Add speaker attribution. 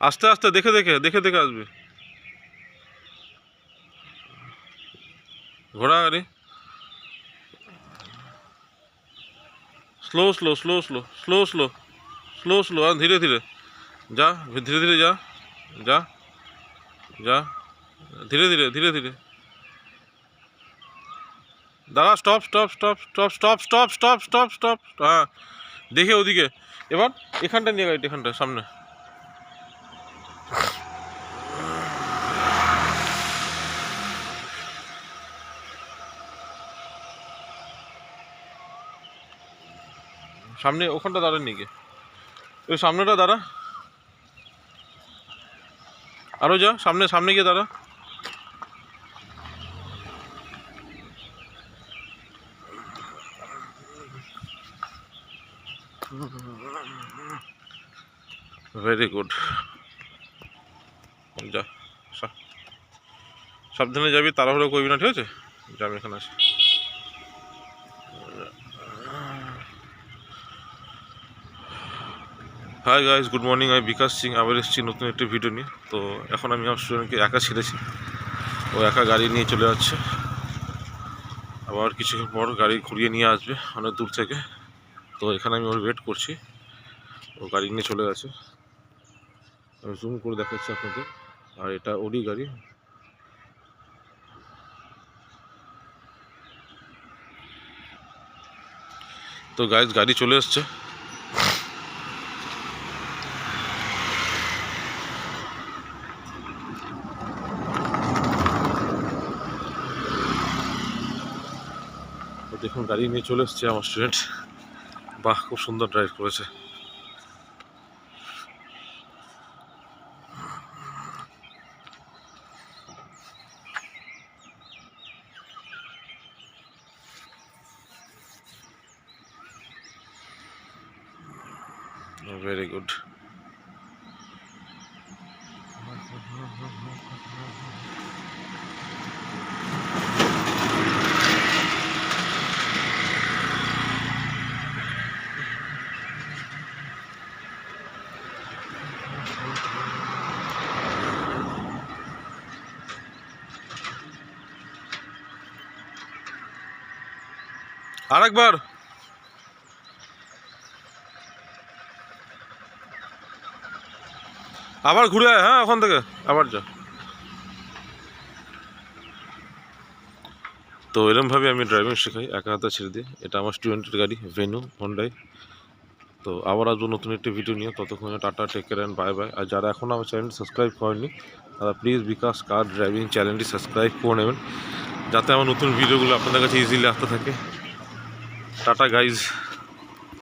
Speaker 1: আস্তে আস্তে দেখে দেখে দেখে দেখে আসবে। ঘোড়া গাড়ি slow slow slow slow slow slow slow slow আর ধীরে ধীরে যা, ধীরে ধীরে যা যা যা, ধীরে ধীরে ধীরে ধীরে। দাঁড়া, stop stop stop stop stop stop stop stop stop. হ্যাঁ, দেখে ওদিকে। এবার এখানটা নিয়ে গাড়িটা, এখানটা সামনে। সামনে ওখানটা দাঁড়া, নিয়ে গিয়ে ওই সামনেটা দাঁড়া, আরও যা সামনে, সামনে গিয়ে দাঁড়া। ভেরি গুড, যা সাবধানে যাবি, তাড়াহুড়ো করবি না, ঠিক আছে? যা, আমি এখানে আছি। Hi guys, good morning. আমি বিকাশ সিং আবার এসেছি নতুন একটি ভিডিও নিয়ে। তো এখন আমি আমার স্টুডেন্টকে একা ছেড়েছি, ও একা গাড়ি নিয়ে চলে যাচ্ছে। আবার কিছুক্ষণ পর গাড়ি ঘুরিয়ে নিয়ে আসবে অনেক দূর থেকে। তো এখানে আমি ওর ওয়েট করছি, ও গাড়ি নিয়ে চলে গেছে। আমি জুম করে দেখাচ্ছি আপনাদের। আর এটা ওডি গাড়ি। তো গাইজ, গাড়ি চলে এসছে। দেখুন, গাড়ি নিয়ে চলে এসছে আমার স্টুডেন্ট। বাহ, খুব সুন্দর ড্রাইভ করেছে। Very good. আরেকবার। আবার ঘুরে আয়, হ্যাঁ, ওখান থেকে আবার যা। তো এরমভাবে আমি ড্রাইভিং শেখাই, একা হাতে ছেড়ে দিয়ে। এটা আমার স্টুডেন্টের গাড়ি, ভেনু হন্ডাই। তো আবার আসবো নতুন একটি ভিডিও নিয়ে। ততক্ষণে tata, take care and bye bye. আর যারা এখনও আমার চ্যানেলটি সাবস্ক্রাইব করেনি, তারা প্লিজ বিকাশ কার ড্রাইভিং চ্যানেলটি সাবস্ক্রাইব করে নেবেন, যাতে আমার নতুন ভিডিওগুলো আপনাদের কাছে ইজিলি আসতে থাকে। Tata guys.